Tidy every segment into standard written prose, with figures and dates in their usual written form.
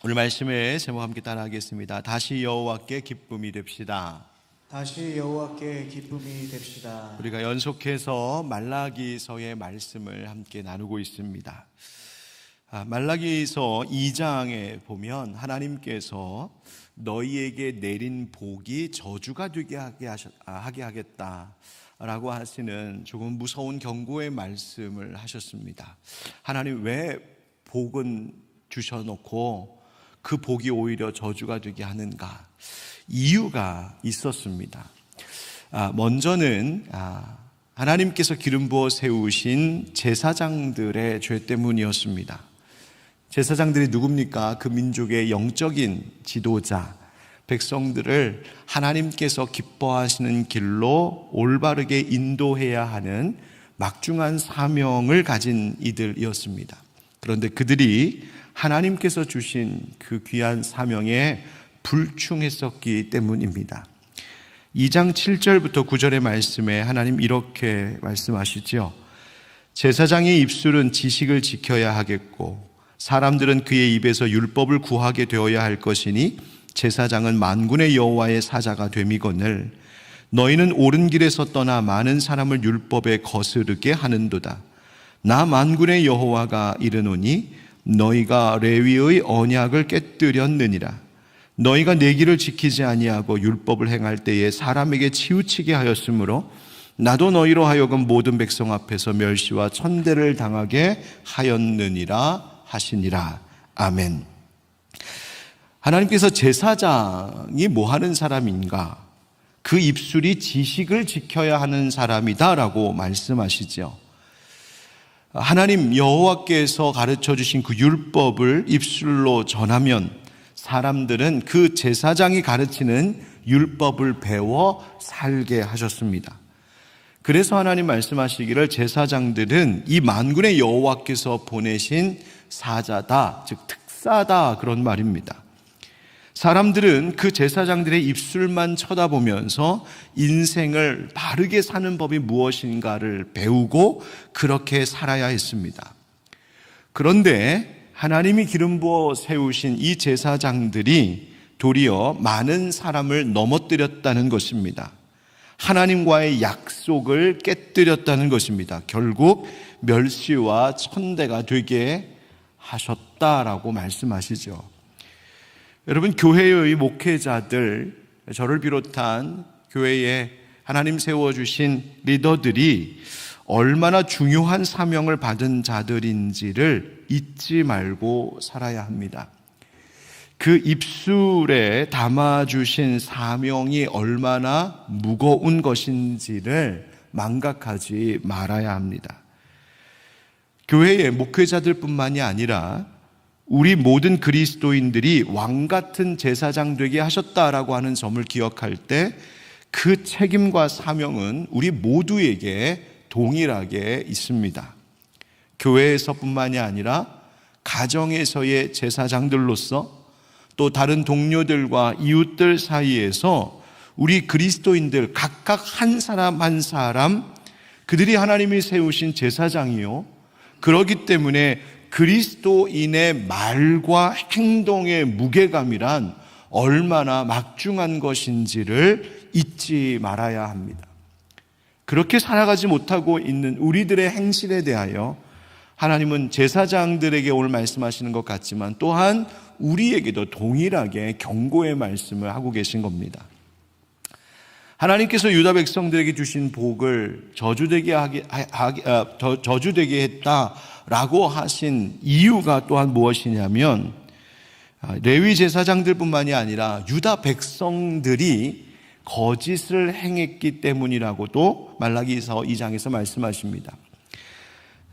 오늘 말씀의 제목 함께 따라하겠습니다. 다시 여호와께 기쁨이 됩시다. 다시 여호와께 기쁨이 됩시다. 우리가 연속해서 말라기서의 말씀을 함께 나누고 있습니다. 말라기서 2장에 보면 하나님께서 너희에게 내린 복이 저주가 되게 하게 하겠다라고 하시는 조금 무서운 경고의 말씀을 하셨습니다. 하나님 왜 복은 주셔놓고 그 복이 오히려 저주가 되게 하는가? 이유가 있었습니다. 먼저는 하나님께서 기름 부어 세우신 제사장들의 죄 때문이었습니다. 제사장들이 누굽니까? 그 민족의 영적인 지도자, 백성들을 하나님께서 기뻐하시는 길로 올바르게 인도해야 하는 막중한 사명을 가진 이들이었습니다. 그런데 그들이 하나님께서 주신 그 귀한 사명에 불충했었기 때문입니다. 2장 7절부터 9절의 말씀에 하나님 이렇게 말씀하시죠. 제사장의 입술은 지식을 지켜야 하겠고 사람들은 그의 입에서 율법을 구하게 되어야 할 것이니 제사장은 만군의 여호와의 사자가 됨이거늘 너희는 옳은 길에서 떠나 많은 사람을 율법에 거스르게 하는도다. 나 만군의 여호와가 이르노니 너희가 레위의 언약을 깨뜨렸느니라. 너희가 내 길을 지키지 아니하고 율법을 행할 때에 사람에게 치우치게 하였으므로 나도 너희로 하여금 모든 백성 앞에서 멸시와 천대를 당하게 하였느니라 하시니라. 아멘. 하나님께서 제사장이 뭐 하는 사람인가? 그 입술이 지식을 지켜야 하는 사람이다라고 말씀하시죠. 하나님 여호와께서 가르쳐 주신 그 율법을 입술로 전하면 사람들은 그 제사장이 가르치는 율법을 배워 살게 하셨습니다. 그래서 하나님 말씀하시기를 제사장들은 이 만군의 여호와께서 보내신 사자다, 즉 특사다, 그런 말입니다. 사람들은 그 제사장들의 입술만 쳐다보면서 인생을 바르게 사는 법이 무엇인가를 배우고 그렇게 살아야 했습니다. 그런데 하나님이 기름 부어 세우신 이 제사장들이 도리어 많은 사람을 넘어뜨렸다는 것입니다. 하나님과의 약속을 깨뜨렸다는 것입니다. 결국 멸시와 천대가 되게 하셨다라고 말씀하시죠. 여러분, 교회의 목회자들, 저를 비롯한 교회에 하나님 세워주신 리더들이 얼마나 중요한 사명을 받은 자들인지를 잊지 말고 살아야 합니다. 그 입술에 담아주신 사명이 얼마나 무거운 것인지를 망각하지 말아야 합니다. 교회의 목회자들뿐만이 아니라 우리 모든 그리스도인들이 왕같은 제사장 되게 하셨다라고 하는 점을 기억할 때 그 책임과 사명은 우리 모두에게 동일하게 있습니다. 교회에서뿐만이 아니라 가정에서의 제사장들로서 또 다른 동료들과 이웃들 사이에서 우리 그리스도인들 각각 한 사람 한 사람 그들이 하나님이 세우신 제사장이요. 그렇기 때문에 그리스도인의 말과 행동의 무게감이란 얼마나 막중한 것인지를 잊지 말아야 합니다. 그렇게 살아가지 못하고 있는 우리들의 행실에 대하여 하나님은 제사장들에게 오늘 말씀하시는 것 같지만 또한 우리에게도 동일하게 경고의 말씀을 하고 계신 겁니다. 하나님께서 유다 백성들에게 주신 복을 저주되게 했다라고 하신 이유가 또한 무엇이냐면 레위 제사장들뿐만이 아니라 유다 백성들이 거짓을 행했기 때문이라고도 말라기서 2장에서 말씀하십니다.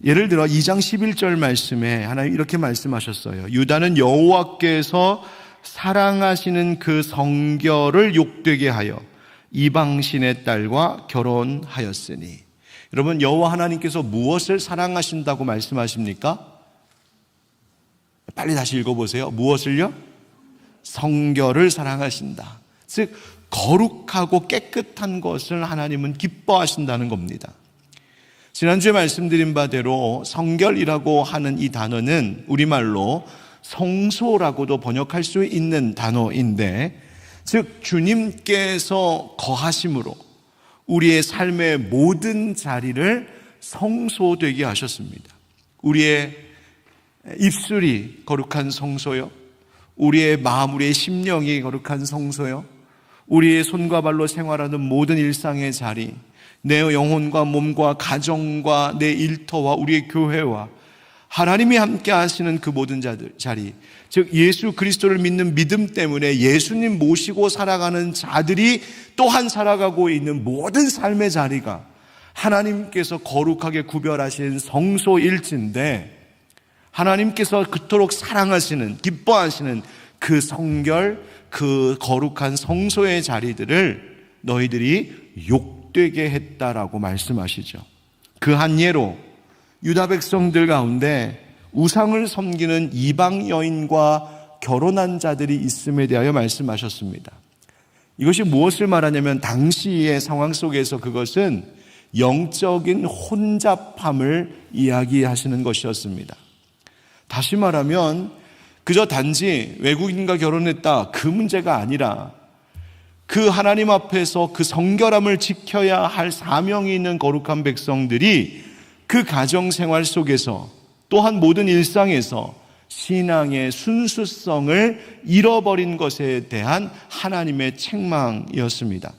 예를 들어 2장 11절 말씀에 하나님 이렇게 말씀하셨어요. 유다는 여호와께서 사랑하시는 그 성결을 욕되게 하여 이방신의 딸과 결혼하였으니. 여러분, 여호와 하나님께서 무엇을 사랑하신다고 말씀하십니까? 빨리 다시 읽어보세요. 무엇을요? 성결을 사랑하신다. 즉 거룩하고 깨끗한 것을 하나님은 기뻐하신다는 겁니다. 지난주에 말씀드린 바대로 성결이라고 하는 이 단어는 우리말로 성소라고도 번역할 수 있는 단어인데, 즉 주님께서 거하심으로 우리의 삶의 모든 자리를 성소되게 하셨습니다. 우리의 입술이 거룩한 성소요, 우리의 마음, 우리의 심령이 거룩한 성소요, 우리의 손과 발로 생활하는 모든 일상의 자리, 내 영혼과 몸과 가정과 내 일터와 우리의 교회와 하나님이 함께 하시는 그 모든 자리, 즉 예수 그리스도를 믿는 믿음 때문에 예수님 모시고 살아가는 자들이 또한 살아가고 있는 모든 삶의 자리가 하나님께서 거룩하게 구별하신 성소일지인데, 하나님께서 그토록 사랑하시는, 기뻐하시는 그 성결, 그 거룩한 성소의 자리들을 너희들이 욕되게 했다라고 말씀하시죠. 그 한 예로 유다 백성들 가운데 우상을 섬기는 이방 여인과 결혼한 자들이 있음에 대하여 말씀하셨습니다. 이것이 무엇을 말하냐면, 당시의 상황 속에서 그것은 영적인 혼잡함을 이야기하시는 것이었습니다. 다시 말하면 그저 단지 외국인과 결혼했다, 그 문제가 아니라 그 하나님 앞에서 그 성결함을 지켜야 할 사명이 있는 거룩한 백성들이 그 가정생활 속에서 또한 모든 일상에서 신앙의 순수성을 잃어버린 것에 대한 하나님의 책망이었습니다.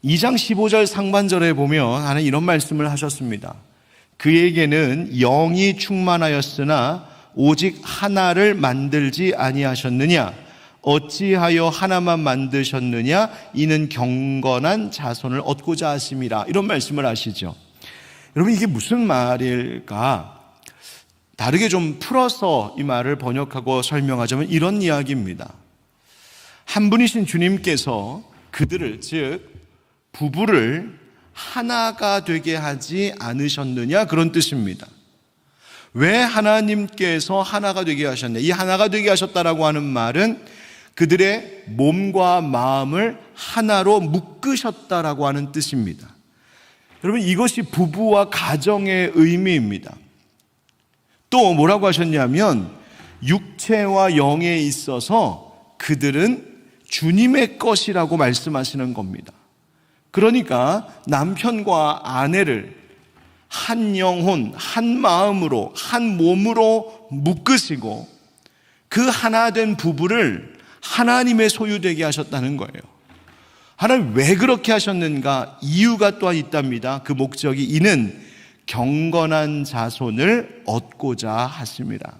2장 15절 상반절에 보면 하나님 이런 말씀을 하셨습니다. 그에게는 영이 충만하였으나 오직 하나를 만들지 아니하셨느냐? 어찌하여 하나만 만드셨느냐? 이는 경건한 자손을 얻고자 하심이라. 이런 말씀을 하시죠. 여러분, 이게 무슨 말일까? 다르게 좀 풀어서 이 말을 번역하고 설명하자면 이런 이야기입니다. 한 분이신 주님께서 그들을, 즉 부부를 하나가 되게 하지 않으셨느냐, 그런 뜻입니다. 왜 하나님께서 하나가 되게 하셨냐? 이 하나가 되게 하셨다라고 하는 말은 그들의 몸과 마음을 하나로 묶으셨다라고 하는 뜻입니다. 여러분, 이것이 부부와 가정의 의미입니다. 또 뭐라고 하셨냐면, 육체와 영에 있어서 그들은 주님의 것이라고 말씀하시는 겁니다. 그러니까 남편과 아내를 한 영혼, 한 마음으로, 한 몸으로 묶으시고 그 하나 된 부부를 하나님의 소유되게 하셨다는 거예요. 하나님 왜 그렇게 하셨는가? 이유가 또한 있답니다. 그 목적이 이는 경건한 자손을 얻고자 하십니다.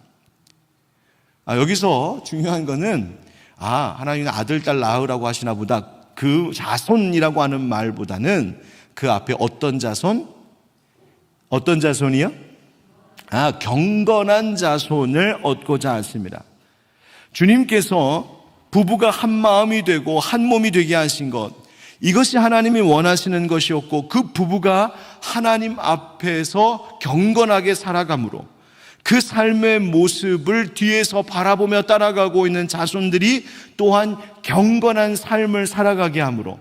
여기서 중요한 거는 하나님은 아들, 딸 낳으라고 하시나 보다, 그 자손이라고 하는 말보다는 그 앞에 어떤 자손? 어떤 자손이요? 경건한 자손을 얻고자 하십니다. 주님께서 부부가 한 마음이 되고 한 몸이 되게 하신 것, 이것이 하나님이 원하시는 것이었고, 그 부부가 하나님 앞에서 경건하게 살아감으로 그 삶의 모습을 뒤에서 바라보며 따라가고 있는 자손들이 또한 경건한 삶을 살아가게 함으로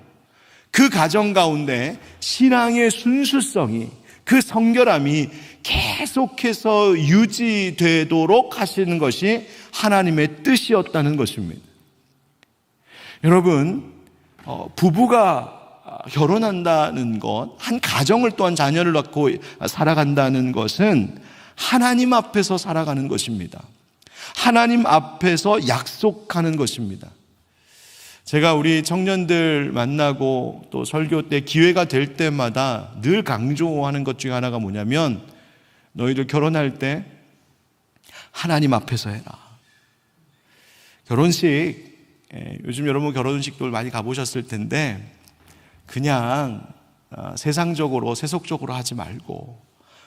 그 가정 가운데 신앙의 순수성이, 그 성결함이 계속해서 유지되도록 하시는 것이 하나님의 뜻이었다는 것입니다. 여러분, 부부가 결혼한다는 것, 한 가정을 또한 자녀를 낳고 살아간다는 것은 하나님 앞에서 살아가는 것입니다. 하나님 앞에서 약속하는 것입니다. 제가 우리 청년들 만나고 또 설교 때 기회가 될 때마다 늘 강조하는 것 중에 하나가 뭐냐면, 너희들 결혼할 때 하나님 앞에서 해라. 결혼식, 요즘 여러분 결혼식들 많이 가보셨을 텐데 그냥 세상적으로 세속적으로 하지 말고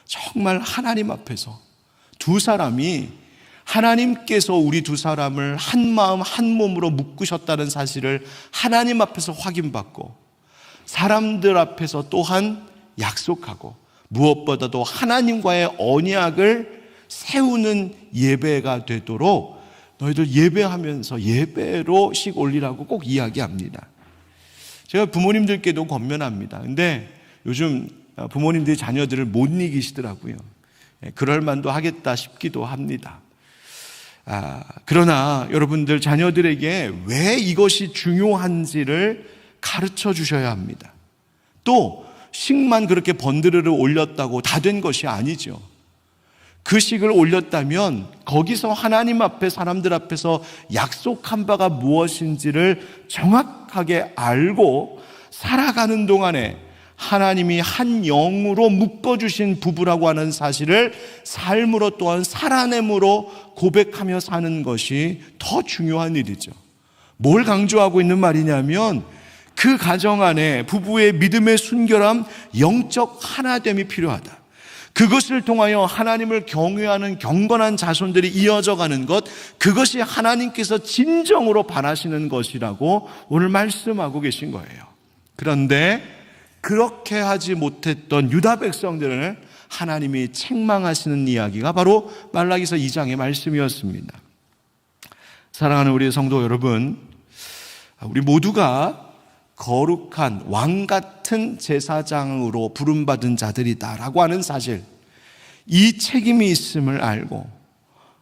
정말 하나님 앞에서 두 사람이, 하나님께서 우리 두 사람을 한 마음 한 몸으로 묶으셨다는 사실을 하나님 앞에서 확인받고 사람들 앞에서 또한 약속하고, 무엇보다도 하나님과의 언약을 세우는 예배가 되도록 너희들 예배하면서 예배로씩 올리라고 꼭 이야기합니다. 제가 부모님들께도 권면합니다. 근데 요즘 부모님들이 자녀들을 못 이기시더라고요. 그럴 만도 하겠다 싶기도 합니다. 그러나 여러분들 자녀들에게 왜 이것이 중요한지를 가르쳐 주셔야 합니다. 또 식만 그렇게 번드르르 올렸다고 다 된 것이 아니죠. 그 식을 올렸다면 거기서 하나님 앞에 사람들 앞에서 약속한 바가 무엇인지를 정확하게 알고 살아가는 동안에 하나님이 한 영으로 묶어주신 부부라고 하는 사실을 삶으로 또한 살아냄으로 고백하며 사는 것이 더 중요한 일이죠. 뭘 강조하고 있는 말이냐면 그 가정 안에 부부의 믿음의 순결함, 영적 하나됨이 필요하다. 그것을 통하여 하나님을 경외하는 경건한 자손들이 이어져 가는 것, 그것이 하나님께서 진정으로 바라시는 것이라고 오늘 말씀하고 계신 거예요. 그런데 그렇게 하지 못했던 유다 백성들을 하나님이 책망하시는 이야기가 바로 말라기서 2장의 말씀이었습니다. 사랑하는 우리 성도 여러분, 우리 모두가 거룩한 왕 같은 제사장으로 부름받은 자들이다라고 하는 사실, 이 책임이 있음을 알고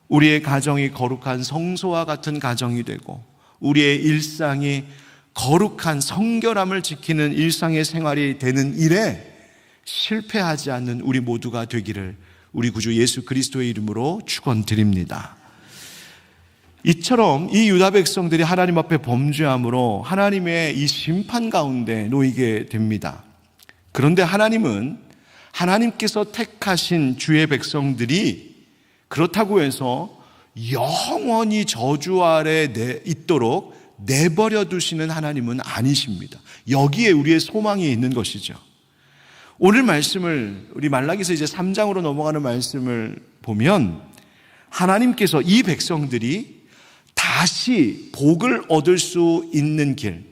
우리의 가정이 거룩한 성소와 같은 가정이 되고 우리의 일상이 거룩한 성결함을 지키는 일상의 생활이 되는 일에 실패하지 않는 우리 모두가 되기를 우리 구주 예수 그리스도의 이름으로 축원드립니다. 이처럼 이 유다 백성들이 하나님 앞에 범죄함으로 하나님의 이 심판 가운데 놓이게 됩니다. 그런데 하나님은 하나님께서 택하신 주의 백성들이 그렇다고 해서 영원히 저주 아래 있도록 내버려 두시는 하나님은 아니십니다. 여기에 우리의 소망이 있는 것이죠. 오늘 말씀을 우리 말라기서 이제 3장으로 넘어가는 말씀을 보면 하나님께서 이 백성들이 다시 복을 얻을 수 있는 길,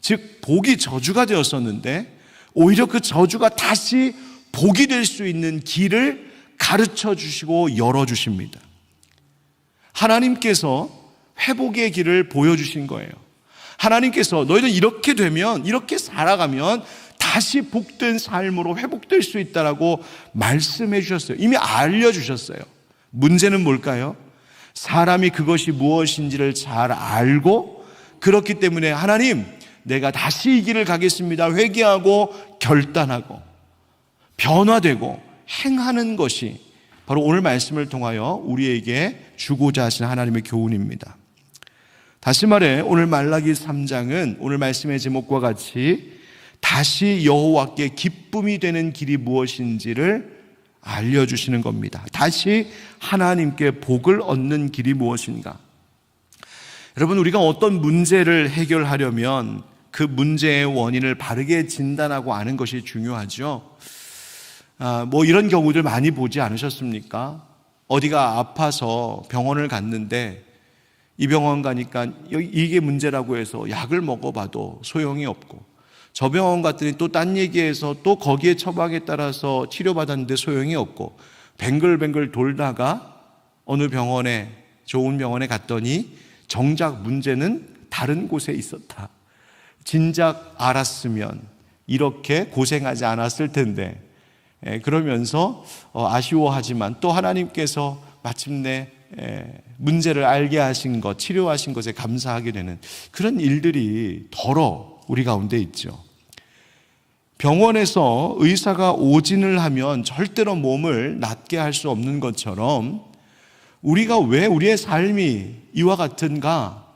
즉 복이 저주가 되었었는데 오히려 그 저주가 다시 복이 될 수 있는 길을 가르쳐 주시고 열어 주십니다. 하나님께서 회복의 길을 보여주신 거예요. 하나님께서 너희들 이렇게 되면, 이렇게 살아가면 다시 복된 삶으로 회복될 수 있다라고 말씀해 주셨어요. 이미 알려주셨어요. 문제는 뭘까요? 사람이 그것이 무엇인지를 잘 알고 그렇기 때문에 하나님, 내가 다시 이 길을 가겠습니다. 회개하고 결단하고 변화되고 행하는 것이 바로 오늘 말씀을 통하여 우리에게 주고자 하신 하나님의 교훈입니다. 다시 말해 오늘 말라기 3장은 오늘 말씀의 제목과 같이 다시 여호와께 기쁨이 되는 길이 무엇인지를 알려주시는 겁니다. 다시 하나님께 복을 얻는 길이 무엇인가? 여러분, 우리가 어떤 문제를 해결하려면 그 문제의 원인을 바르게 진단하고 아는 것이 중요하죠. 이런 경우들 많이 보지 않으셨습니까? 어디가 아파서 병원을 갔는데 이 병원 가니까 이게 문제라고 해서 약을 먹어봐도 소용이 없고 저 병원 갔더니 또 딴 얘기해서 또 거기에 처방에 따라서 치료받았는데 소용이 없고 뱅글뱅글 돌다가 어느 병원에, 좋은 병원에 갔더니 정작 문제는 다른 곳에 있었다. 진작 알았으면 이렇게 고생하지 않았을 텐데, 그러면서 아쉬워하지만 또 하나님께서 마침내 문제를 알게 하신 것, 치료하신 것에 감사하게 되는 그런 일들이 더러 우리 가운데 있죠. 병원에서 의사가 오진을 하면 절대로 몸을 낫게 할 수 없는 것처럼 우리가 왜 우리의 삶이 이와 같은가?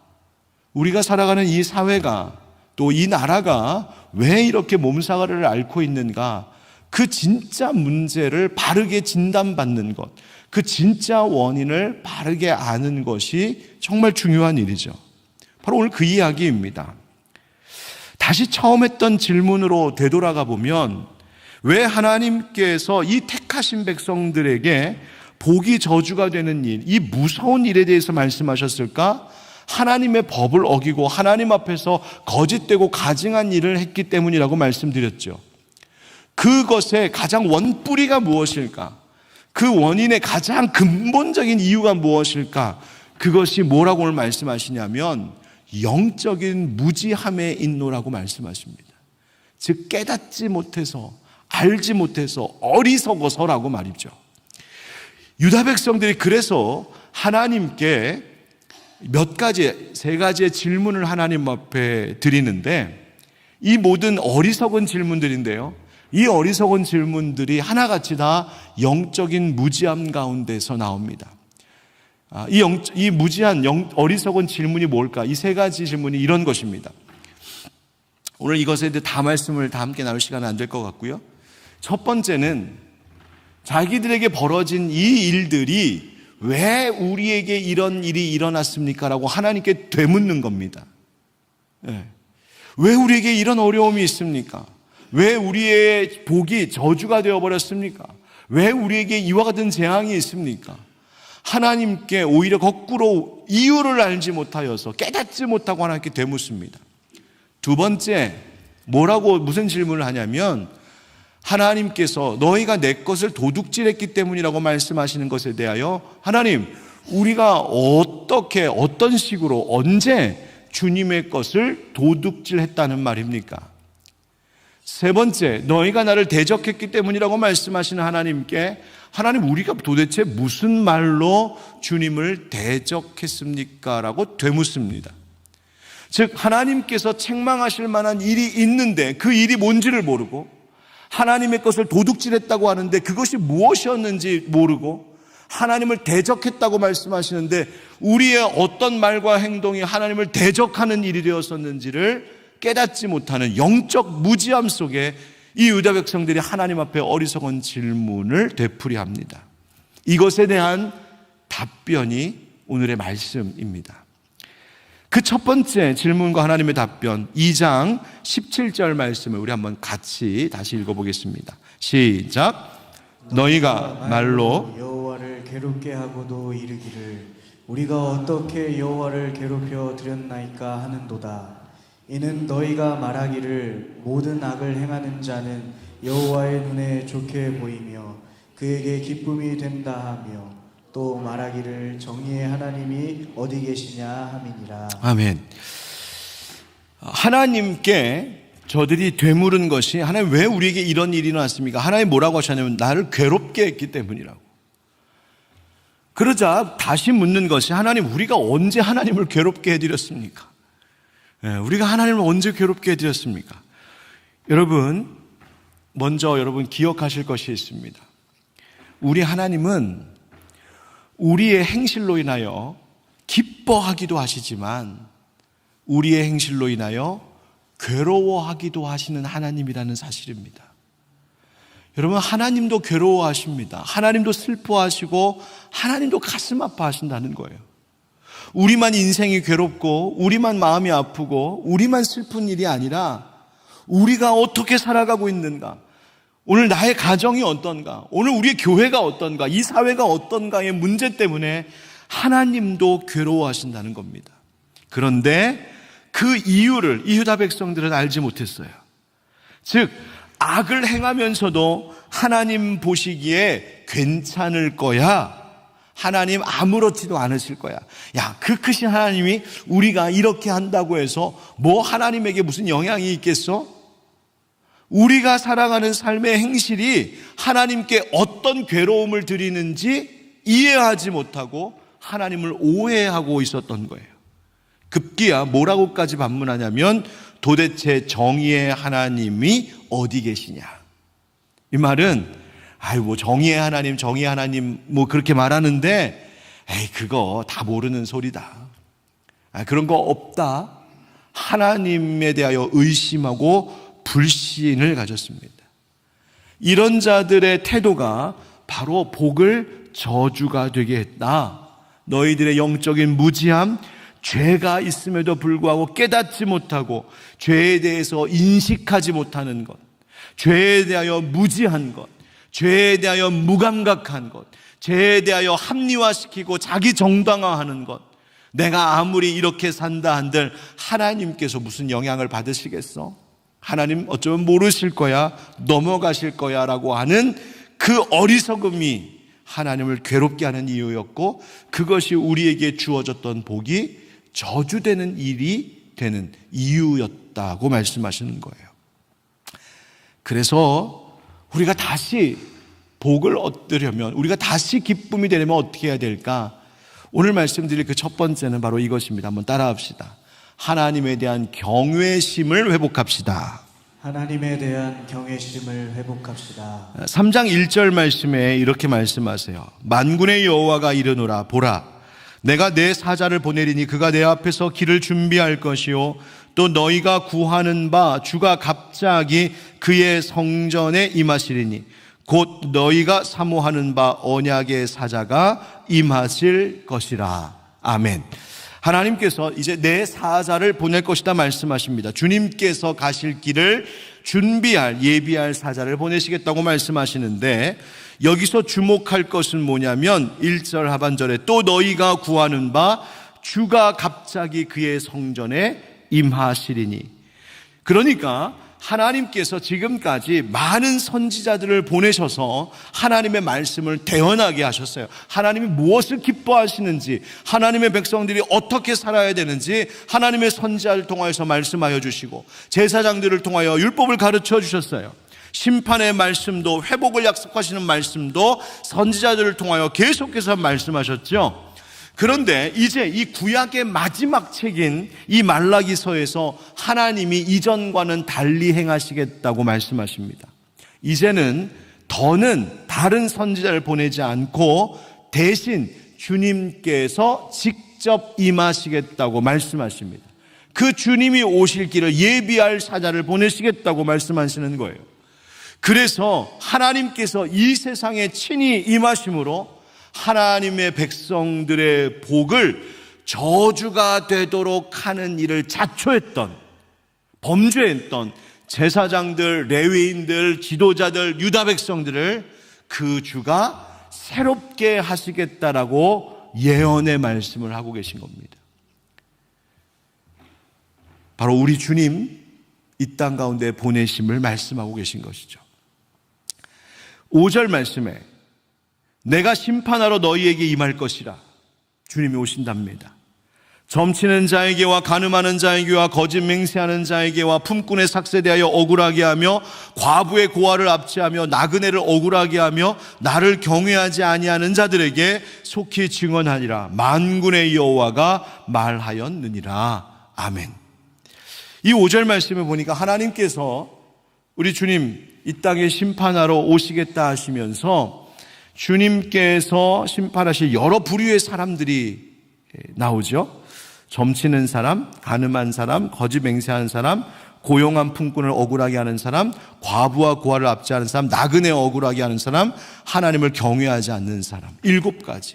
우리가 살아가는 이 사회가 또 이 나라가 왜 이렇게 몸살을 앓고 있는가? 그 진짜 문제를 바르게 진단받는 것, 그 진짜 원인을 바르게 아는 것이 정말 중요한 일이죠. 바로 오늘 그 이야기입니다. 다시 처음 했던 질문으로 되돌아가 보면 왜 하나님께서 이 택하신 백성들에게 복이 저주가 되는 일, 이 무서운 일에 대해서 말씀하셨을까? 하나님의 법을 어기고 하나님 앞에서 거짓되고 가증한 일을 했기 때문이라고 말씀드렸죠. 그것의 가장 원뿌리가 무엇일까? 그 원인의 가장 근본적인 이유가 무엇일까? 그것이 뭐라고 오늘 말씀하시냐면 영적인 무지함에 있노라고 말씀하십니다. 즉 깨닫지 못해서, 알지 못해서, 어리석어서라고 말이죠. 유다 백성들이 그래서 하나님께 세 가지의 질문을 하나님 앞에 드리는데, 이 모든 어리석은 질문들인데요, 이 어리석은 질문들이 하나같이 다 영적인 무지함 가운데서 나옵니다. 이 무지한 어리석은 질문이 뭘까? 이 세 가지 질문이 이런 것입니다. 오늘 이것에 대해 말씀을 다 함께 나눌 시간은 안 될 것 같고요. 첫 번째는 자기들에게 벌어진 이 일들이 왜 우리에게 이런 일이 일어났습니까? 라고 하나님께 되묻는 겁니다. 왜 우리에게 이런 어려움이 있습니까? 왜 우리의 복이 저주가 되어버렸습니까? 왜 우리에게 이와 같은 재앙이 있습니까? 하나님께 오히려 거꾸로 이유를 알지 못하여서, 깨닫지 못하고 하나님께 되묻습니다. 두 번째, 무슨 질문을 하냐면, 하나님께서 너희가 내 것을 도둑질했기 때문이라고 말씀하시는 것에 대하여, 하나님, 우리가 어떤 식으로, 언제 주님의 것을 도둑질했다는 말입니까? 세 번째, 너희가 나를 대적했기 때문이라고 말씀하시는 하나님께, 하나님, 우리가 도대체 무슨 말로 주님을 대적했습니까? 라고 되묻습니다. 즉, 하나님께서 책망하실 만한 일이 있는데 그 일이 뭔지를 모르고, 하나님의 것을 도둑질했다고 하는데 그것이 무엇이었는지 모르고, 하나님을 대적했다고 말씀하시는데 우리의 어떤 말과 행동이 하나님을 대적하는 일이 되었었는지를 깨닫지 못하는 영적 무지함 속에 이 유다 백성들이 하나님 앞에 어리석은 질문을 되풀이합니다. 이것에 대한 답변이 오늘의 말씀입니다. 그 첫 번째 질문과 하나님의 답변, 2장 17절 말씀을 우리 한번 같이 다시 읽어보겠습니다. 시작. 너희가 말로 여호와를 괴롭게 하고도 이르기를 우리가 어떻게 여호와를 괴롭혀 드렸나이까 하는도다. 이는 너희가 말하기를 모든 악을 행하는 자는 여호와의 눈에 좋게 보이며 그에게 기쁨이 된다 하며, 또 말하기를 정의의 하나님이 어디 계시냐 함이니라. 아멘. 하나님께 저들이 되물은 것이, 하나님 왜 우리에게 이런 일이 일어났습니까? 하나님 뭐라고 하셨냐면 나를 괴롭게 했기 때문이라고. 그러자 다시 묻는 것이, 하나님, 우리가 언제 하나님을 괴롭게 해드렸습니까? 우리가 하나님을 언제 괴롭게 해드렸습니까? 여러분, 먼저 여러분 기억하실 것이 있습니다. 우리 하나님은 우리의 행실로 인하여 기뻐하기도 하시지만 우리의 행실로 인하여 괴로워하기도 하시는 하나님이라는 사실입니다. 여러분, 하나님도 괴로워하십니다. 하나님도 슬퍼하시고 하나님도 가슴 아파하신다는 거예요. 우리만 인생이 괴롭고 우리만 마음이 아프고 우리만 슬픈 일이 아니라 우리가 어떻게 살아가고 있는가, 오늘 나의 가정이 어떤가, 오늘 우리의 교회가 어떤가, 이 사회가 어떤가의 문제 때문에 하나님도 괴로워하신다는 겁니다. 그런데 그 이유를 이 유다 백성들은 알지 못했어요. 즉, 악을 행하면서도 하나님 보시기에 괜찮을 거야, 하나님 아무렇지도 않으실 거야. 야, 그 크신 하나님이 우리가 이렇게 한다고 해서 뭐 하나님에게 무슨 영향이 있겠어? 우리가 살아가는 삶의 행실이 하나님께 어떤 괴로움을 드리는지 이해하지 못하고 하나님을 오해하고 있었던 거예요. 급기야 뭐라고까지 반문하냐면, 도대체 정의의 하나님이 어디 계시냐. 이 말은 정의의 하나님 뭐 그렇게 말하는데, 그거 다 모르는 소리다. 그런 거 없다. 하나님에 대하여 의심하고 불신을 가졌습니다. 이런 자들의 태도가 바로 복을 저주가 되게 했다. 너희들의 영적인 무지함, 죄가 있음에도 불구하고 깨닫지 못하고 죄에 대해서 인식하지 못하는 것, 죄에 대하여 무지한 것, 죄에 대하여 무감각한 것, 죄에 대하여 합리화시키고 자기 정당화하는 것, 내가 아무리 이렇게 산다 한들 하나님께서 무슨 영향을 받으시겠어? 하나님 어쩌면 모르실 거야, 넘어가실 거야 라고 하는 그 어리석음이 하나님을 괴롭게 하는 이유였고, 그것이 우리에게 주어졌던 복이 저주되는 일이 되는 이유였다고 말씀하시는 거예요. 그래서 우리가 다시 복을 얻으려면, 우리가 다시 기쁨이 되려면 어떻게 해야 될까? 오늘 말씀드릴 그 첫 번째는 바로 이것입니다. 한번 따라합시다. 하나님에 대한 경외심을 회복합시다. 하나님에 대한 경외심을 회복합시다. 3장 1절 말씀에 이렇게 말씀하세요. 만군의 여호와가 이르노라 보라 내가 내 사자를 보내리니 그가 내 앞에서 길을 준비할 것이요 또 너희가 구하는 바 주가 갑자기 그의 성전에 임하시리니 곧 너희가 사모하는 바 언약의 사자가 임하실 것이라. 아멘. 하나님께서 이제 내 사자를 보낼 것이다 말씀하십니다. 주님께서 가실 길을 준비할 예비할 사자를 보내시겠다고 말씀하시는데 여기서 주목할 것은 뭐냐면 1절 하반절에 또 너희가 구하는 바 주가 갑자기 그의 성전에 임하시리니, 그러니까 하나님께서 지금까지 많은 선지자들을 보내셔서 하나님의 말씀을 대언하게 하셨어요. 하나님이 무엇을 기뻐하시는지, 하나님의 백성들이 어떻게 살아야 되는지 하나님의 선지자를 통하여서 말씀하여 주시고 제사장들을 통하여 율법을 가르쳐 주셨어요. 심판의 말씀도 회복을 약속하시는 말씀도 선지자들을 통하여 계속해서 말씀하셨죠. 그런데 이제 이 구약의 마지막 책인 이 말라기서에서 하나님이 이전과는 달리 행하시겠다고 말씀하십니다. 이제는 더는 다른 선지자를 보내지 않고 대신 주님께서 직접 임하시겠다고 말씀하십니다. 그 주님이 오실 길을 예비할 사자를 보내시겠다고 말씀하시는 거예요. 그래서 하나님께서 이 세상에 친히 임하심으로 하나님의 백성들의 복을 저주가 되도록 하는 일을 자초했던, 범죄했던 제사장들, 레위인들, 지도자들, 유다 백성들을 그 주가 새롭게 하시겠다라고 예언의 말씀을 하고 계신 겁니다. 바로 우리 주님 이 땅 가운데 보내심을 말씀하고 계신 것이죠. 5절 말씀에 내가 심판하러 너희에게 임할 것이라 주님이 오신답니다. 점치는 자에게와 간음하는 자에게와 거짓 맹세하는 자에게와 품꾼의 삭세에 대하여 억울하게 하며 과부의 고아를 압제하며 나그네를 억울하게 하며 나를 경외하지 아니하는 자들에게 속히 증언하니라. 만군의 여호와가 말하였느니라. 아멘. 이 5절 말씀을 보니까 하나님께서 우리 주님 이 땅에 심판하러 오시겠다 하시면서 주님께서 심판하실 여러 부류의 사람들이 나오죠. 점치는 사람, 간음한 사람, 거짓 맹세하는 사람, 고용한 품꾼을 억울하게 하는 사람, 과부와 고아를 압제하는 사람, 나그네 억울하게 하는 사람, 하나님을 경외하지 않는 사람, 7가지.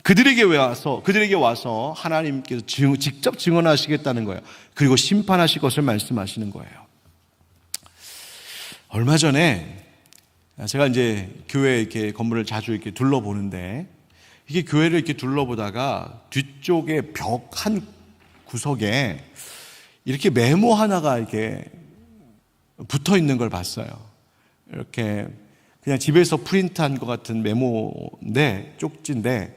그들에게 와서 하나님께서 직접 증언하시겠다는 거예요. 그리고 심판하실 것을 말씀하시는 거예요. 얼마 전에 제가 이제 교회 이렇게 건물을 자주 이렇게 둘러보는데, 이게 교회를 이렇게 둘러보다가 뒤쪽에 벽 한 구석에 이렇게 메모 하나가 이렇게 붙어 있는 걸 봤어요. 이렇게 그냥 집에서 프린트한 것 같은 메모인데, 쪽지인데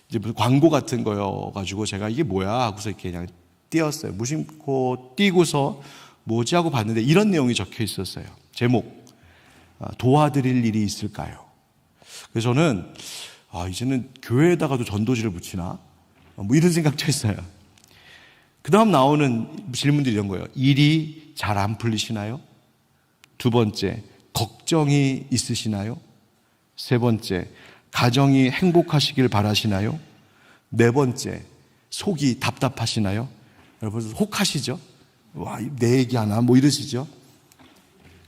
이제 무슨 광고 같은 거여가지고 제가 이게 뭐야 하고서 이렇게 그냥 띄었어요. 무심코 띄고서 뭐지 하고 봤는데 이런 내용이 적혀 있었어요. 제목, 도와드릴 일이 있을까요? 그래서 저는 이제는 교회에다가도 전도지를 붙이나? 뭐 이런 생각도 했어요. 그 다음 나오는 질문들이 이런 거예요. 일이 잘 안 풀리시나요? 2번째, 걱정이 있으시나요? 3번째, 가정이 행복하시길 바라시나요? 4번째, 속이 답답하시나요? 여러분 혹하시죠? 와, 내 얘기하나? 뭐 이러시죠?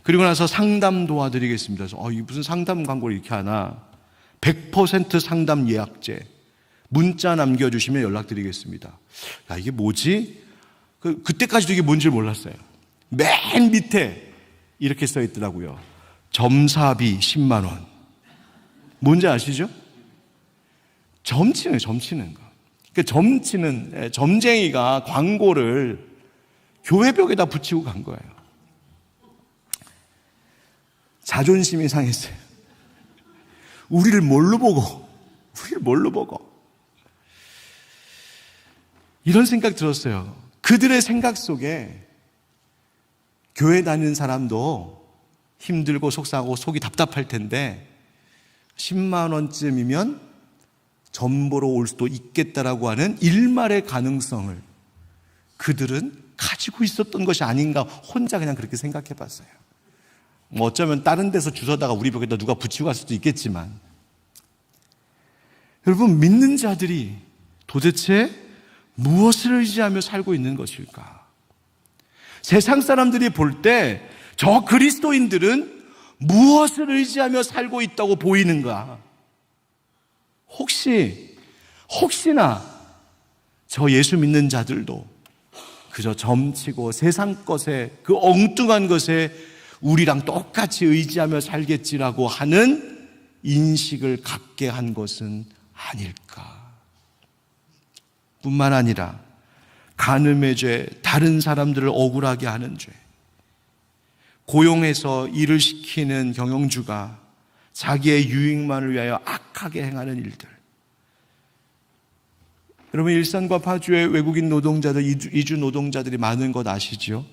그리고 나서 상담 도와드리겠습니다. 그래서 이 무슨 상담 광고를 이렇게 하나? 100% 상담 예약제. 문자 남겨주시면 연락드리겠습니다. 야, 이게 뭐지? 그때까지도 이게 뭔지 몰랐어요. 맨 밑에 이렇게 써 있더라고요. 점사비 10만 원. 뭔지 아시죠? 점치는 거. 그러니까 점쟁이가 광고를 교회 벽에다 붙이고 간 거예요. 자존심이 상했어요. 우리를 뭘로 보고 이런 생각 들었어요. 그들의 생각 속에 교회 다니는 사람도 힘들고 속상하고 속이 답답할 텐데 10만 원쯤이면 전보러 올 수도 있겠다라고 하는 일말의 가능성을 그들은 가지고 있었던 것이 아닌가 혼자 그냥 그렇게 생각해 봤어요. 뭐 어쩌면 다른 데서 주워다가 우리 벽에다 누가 붙이고 갈 수도 있겠지만, 여러분, 믿는 자들이 도대체 무엇을 의지하며 살고 있는 것일까? 세상 사람들이 볼 때 저 그리스도인들은 무엇을 의지하며 살고 있다고 보이는가? 혹시나 저 예수 믿는 자들도 그저 점치고 세상 것에, 그 엉뚱한 것에 우리랑 똑같이 의지하며 살겠지라고 하는 인식을 갖게 한 것은 아닐까? 뿐만 아니라 간음의 죄, 다른 사람들을 억울하게 하는 죄, 고용해서 일을 시키는 경영주가 자기의 유익만을 위하여 악하게 행하는 일들. 여러분, 일산과 파주에 외국인 노동자들, 이주 노동자들이 많은 것 아시죠?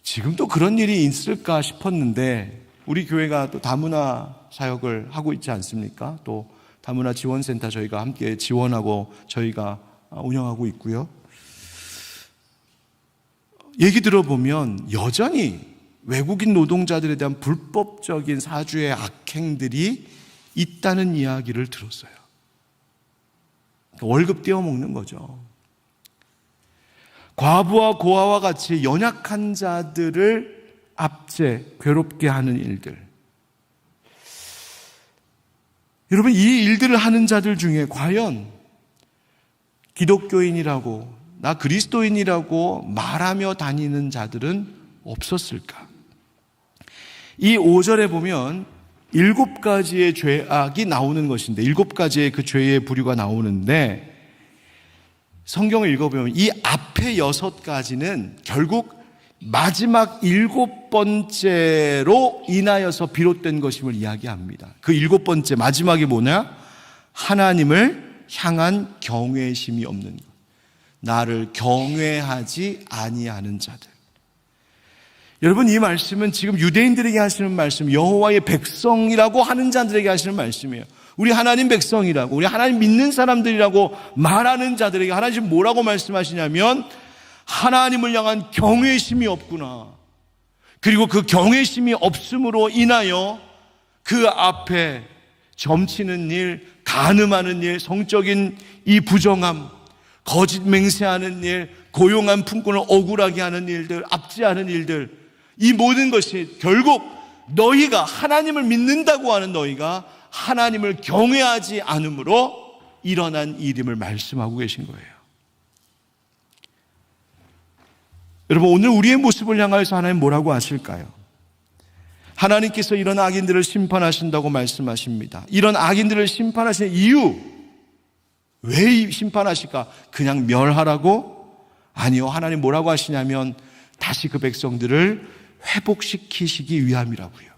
지금도 그런 일이 있을까 싶었는데, 우리 교회가 또 다문화 사역을 하고 있지 않습니까? 또 다문화 지원센터 저희가 함께 지원하고 저희가 운영하고 있고요. 얘기 들어보면 여전히 외국인 노동자들에 대한 불법적인 사주의 악행들이 있다는 이야기를 들었어요. 월급 떼어먹는 거죠. 과부와 고아와 같이 연약한 자들을 압제, 괴롭게 하는 일들. 여러분, 이 일들을 하는 자들 중에 과연 기독교인이라고, 나 그리스도인이라고 말하며 다니는 자들은 없었을까? 이 5절에 보면 7가지의 죄악이 나오는 것인데, 7가지의 그 죄의 부류가 나오는데, 성경을 읽어보면 이 앞에 6가지는 결국 마지막 7번째로 인하여서 비롯된 것임을 이야기합니다. 그 7번째, 마지막이 뭐냐? 하나님을 향한 경외심이 없는 것. 나를 경외하지 아니하는 자들. 여러분, 이 말씀은 지금 유대인들에게 하시는 말씀, 여호와의 백성이라고 하는 자들에게 하시는 말씀이에요. 우리 하나님 백성이라고, 우리 하나님 믿는 사람들이라고 말하는 자들에게 하나님 뭐라고 말씀하시냐면, 하나님을 향한 경외심이 없구나. 그리고 그 경외심이 없음으로 인하여 그 앞에 점치는 일, 간음하는 일, 성적인 이 부정함, 거짓 맹세하는 일, 고용한 품꾼을 억울하게 하는 일들, 압제하는 일들, 이 모든 것이 결국 너희가 하나님을 믿는다고 하는 너희가 하나님을 경외하지 않음으로 일어난 일임을 말씀하고 계신 거예요. 여러분, 오늘 우리의 모습을 향하여서 하나님 뭐라고 하실까요? 하나님께서 이런 악인들을 심판하신다고 말씀하십니다. 이런 악인들을 심판하시는 이유, 왜 심판하실까? 그냥 멸하라고? 아니요, 하나님 뭐라고 하시냐면 다시 그 백성들을 회복시키시기 위함이라고요.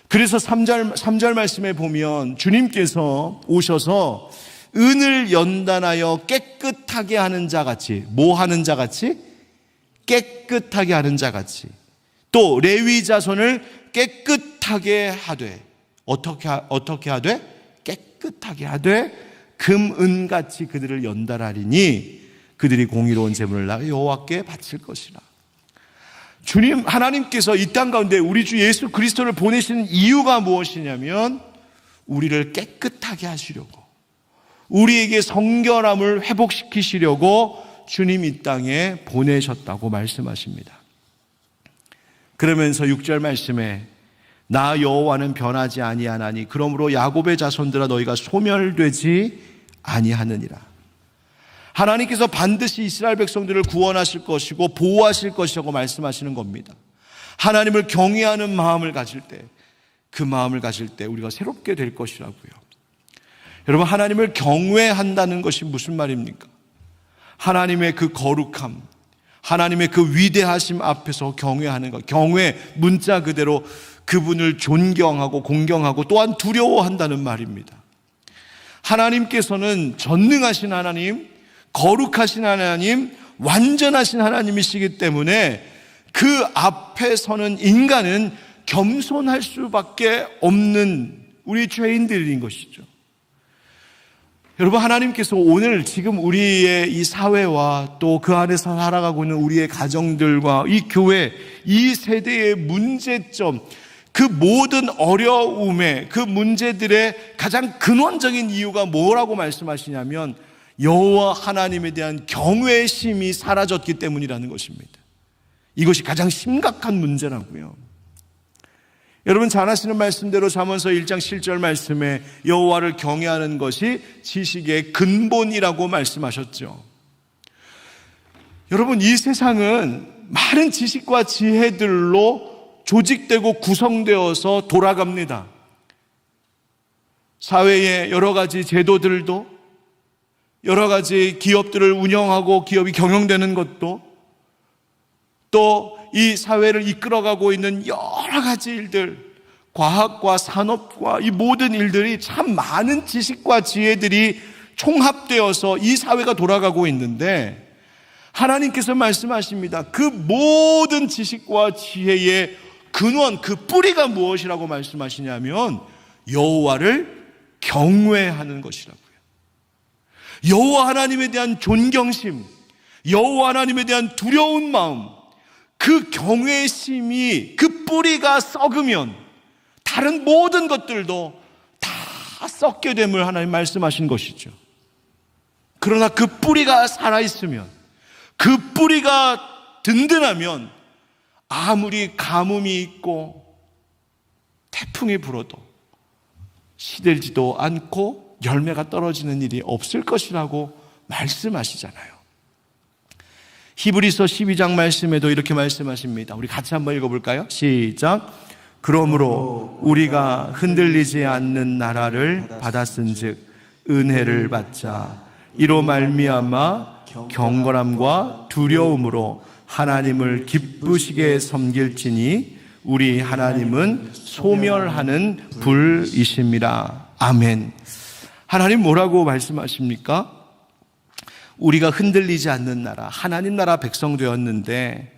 그래서 3절 말씀에 보면 주님께서 오셔서 은을 연단하여 깨끗하게 하는 자 같이, 뭐 하는 자 같이? 깨끗하게 하는 자 같이, 또 레위 자손을 깨끗하게 하되, 어떻게 하되? 깨끗하게 하되 금, 은같이 그들을 연달하리니 그들이 공의로운 제물을 나가 여호와께 바칠 것이라. 주님 하나님께서 이 땅 가운데 우리 주 예수 그리스도를 보내시는 이유가 무엇이냐면 우리를 깨끗하게 하시려고, 우리에게 성결함을 회복시키시려고 주님 이 땅에 보내셨다고 말씀하십니다. 그러면서 6절 말씀에 나 여호와는 변하지 아니하나니 그러므로 야곱의 자손들아 너희가 소멸되지 아니하느니라. 하나님께서 반드시 이스라엘 백성들을 구원하실 것이고 보호하실 것이라고 말씀하시는 겁니다. 하나님을 경외하는 마음을 가질 때, 그 마음을 가질 때 우리가 새롭게 될 것이라고요. 여러분, 하나님을 경외한다는 것이 무슨 말입니까? 하나님의 그 거룩함, 하나님의 그 위대하심 앞에서 경외하는 것. 경외, 문자 그대로 그분을 존경하고 공경하고 또한 두려워한다는 말입니다. 하나님께서는 전능하신 하나님, 거룩하신 하나님, 완전하신 하나님이시기 때문에 그 앞에 서는 인간은 겸손할 수밖에 없는 우리 죄인들인 것이죠. 여러분, 하나님께서 오늘 지금 우리의 이 사회와 또 그 안에서 살아가고 있는 우리의 가정들과 이 교회, 이 세대의 문제점, 그 모든 어려움의 그 문제들의 가장 근원적인 이유가 뭐라고 말씀하시냐면 여호와 하나님에 대한 경외심이 사라졌기 때문이라는 것입니다. 이것이 가장 심각한 문제라고요. 여러분 잘 아시는 말씀대로 잠언서 1장 7절 말씀에 여호와를 경외하는 것이 지식의 근본이라고 말씀하셨죠. 여러분, 이 세상은 많은 지식과 지혜들로 조직되고 구성되어서 돌아갑니다. 사회의 여러 가지 제도들도, 여러 가지 기업들을 운영하고 기업이 경영되는 것도, 또 이 사회를 이끌어가고 있는 여러 가지 일들, 과학과 산업과 이 모든 일들이 참 많은 지식과 지혜들이 총합되어서 이 사회가 돌아가고 있는데, 하나님께서 말씀하십니다. 그 모든 지식과 지혜의 근원, 그 뿌리가 무엇이라고 말씀하시냐면 여호와를 경외하는 것이라고요. 여호와 하나님에 대한 존경심, 여호와 하나님에 대한 두려운 마음, 그 경외심이, 그 뿌리가 썩으면 다른 모든 것들도 다 썩게 됨을 하나님 말씀하신 것이죠. 그러나 그 뿌리가 살아있으면, 그 뿌리가 든든하면 아무리 가뭄이 있고 태풍이 불어도 시들지도 않고 열매가 떨어지는 일이 없을 것이라고 말씀하시잖아요. 히브리서 12장 말씀에도 이렇게 말씀하십니다. 우리 같이 한번 읽어볼까요? 시작. 그러므로 우리가 흔들리지 않는 나라를 받았은즉 은혜를 받자. 이로 말미암아 경건함과 두려움으로 하나님을 기쁘시게 섬길지니 우리 하나님은 소멸하는 불이십니다. 아멘. 하나님 뭐라고 말씀하십니까? 우리가 흔들리지 않는 나라, 하나님 나라 백성 되었는데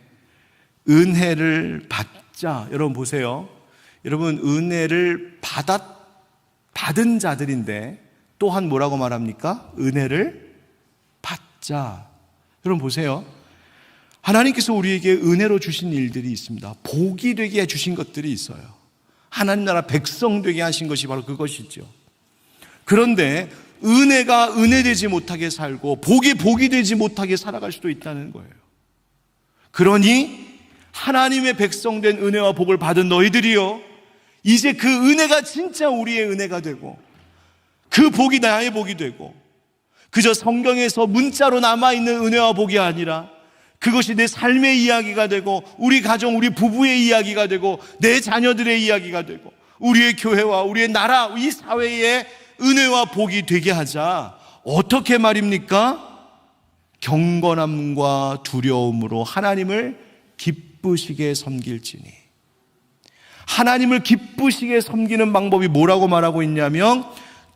은혜를 받자. 여러분 보세요. 여러분, 은혜를 받은 자들인데 또한 뭐라고 말합니까? 은혜를 받자. 여러분 보세요. 하나님께서 우리에게 은혜로 주신 일들이 있습니다. 복이 되게 해주신 것들이 있어요. 하나님 나라 백성 되게 하신 것이 바로 그것이죠. 그런데 은혜가 은혜되지 못하게 살고 복이 되지 못하게 살아갈 수도 있다는 거예요. 그러니 하나님의 백성된 은혜와 복을 받은 너희들이요, 이제 그 은혜가 진짜 우리의 은혜가 되고 그 복이 나의 복이 되고, 그저 성경에서 문자로 남아있는 은혜와 복이 아니라 그것이 내 삶의 이야기가 되고, 우리 가정, 우리 부부의 이야기가 되고, 내 자녀들의 이야기가 되고, 우리의 교회와 우리의 나라, 이 사회의 은혜와 복이 되게 하자. 어떻게 말입니까? 경건함과 두려움으로 하나님을 기쁘시게 섬길지니. 하나님을 기쁘시게 섬기는 방법이 뭐라고 말하고 있냐면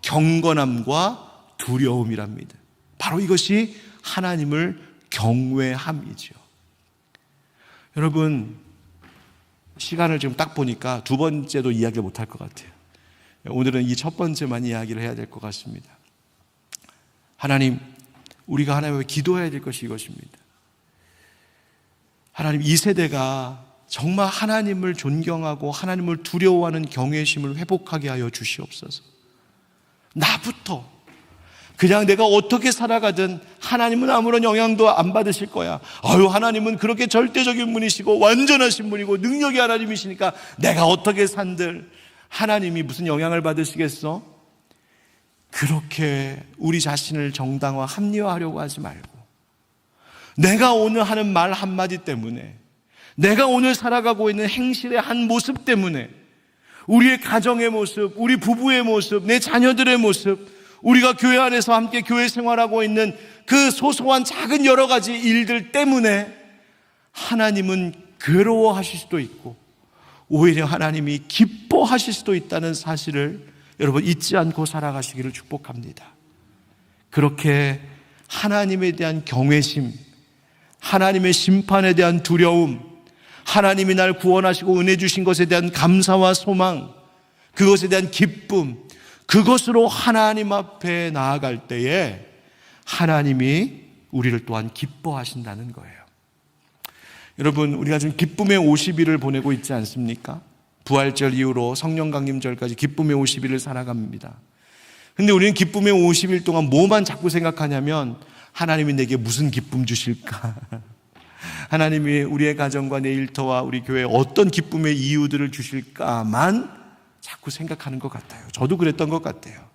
경건함과 두려움이랍니다. 바로 이것이 하나님을 경외함이죠. 여러분, 시간을 지금 딱 보니까 두 번째도 이야기 못할 것 같아요. 오늘은 이 첫 번째만 이야기를 해야 될 것 같습니다. 하나님, 우리가 하나님을 기도해야 될 것이 이것입니다. 하나님, 이 세대가 정말 하나님을 존경하고 하나님을 두려워하는 경외심을 회복하게 하여 주시옵소서. 나부터 그냥 내가 어떻게 살아가든 하나님은 아무런 영향도 안 받으실 거야. 하나님은 그렇게 절대적인 분이시고 완전하신 분이고 능력의 하나님이시니까 내가 어떻게 산들 하나님이 무슨 영향을 받으시겠어? 그렇게 우리 자신을 정당화, 합리화하려고 하지 말고, 내가 오늘 하는 말 한마디 때문에, 내가 오늘 살아가고 있는 행실의 한 모습 때문에, 우리의 가정의 모습, 우리 부부의 모습, 내 자녀들의 모습, 우리가 교회 안에서 함께 교회 생활하고 있는 그 소소한 작은 여러 가지 일들 때문에 하나님은 괴로워하실 수도 있고 오히려 하나님이 기뻐하실 수도 있다는 사실을 여러분 잊지 않고 살아가시기를 축복합니다. 그렇게 하나님에 대한 경외심, 하나님의 심판에 대한 두려움, 하나님이 날 구원하시고 은혜 주신 것에 대한 감사와 소망, 그것에 대한 기쁨, 그것으로 하나님 앞에 나아갈 때에 하나님이 우리를 또한 기뻐하신다는 거예요. 여러분, 우리가 지금 기쁨의 50일을 보내고 있지 않습니까? 부활절 이후로 성령 강림절까지 기쁨의 50일을 살아갑니다. 근데 우리는 기쁨의 50일 동안 뭐만 자꾸 생각하냐면 하나님이 내게 무슨 기쁨 주실까? 하나님이 우리의 가정과 내 일터와 우리 교회에 어떤 기쁨의 이유들을 주실까만 자꾸 생각하는 것 같아요. 저도 그랬던 것 같아요.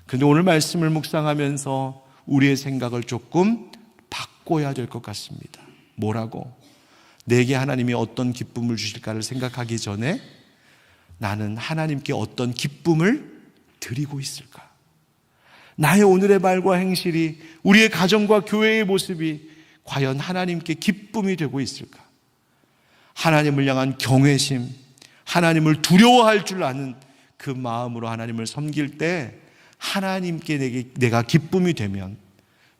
근데 오늘 말씀을 묵상하면서 우리의 생각을 조금 바꿔야 될 것 같습니다. 뭐라고? 내게 하나님이 어떤 기쁨을 주실까를 생각하기 전에 나는 하나님께 어떤 기쁨을 드리고 있을까? 나의 오늘의 말과 행실이, 우리의 가정과 교회의 모습이 과연 하나님께 기쁨이 되고 있을까? 하나님을 향한 경외심, 하나님을 두려워할 줄 아는 그 마음으로 하나님을 섬길 때 하나님께 내가 기쁨이 되면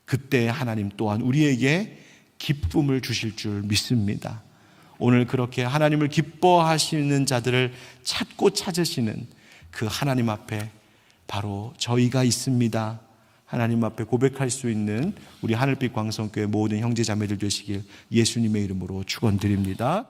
그때 하나님 또한 우리에게 기쁨을 주실 줄 믿습니다. 오늘 그렇게 하나님을 기뻐하시는 자들을 찾고 찾으시는 그 하나님 앞에 바로 저희가 있습니다. 하나님 앞에 고백할 수 있는 우리 하늘빛 광성교회 모든 형제 자매들 되시길 예수님의 이름으로 축원드립니다.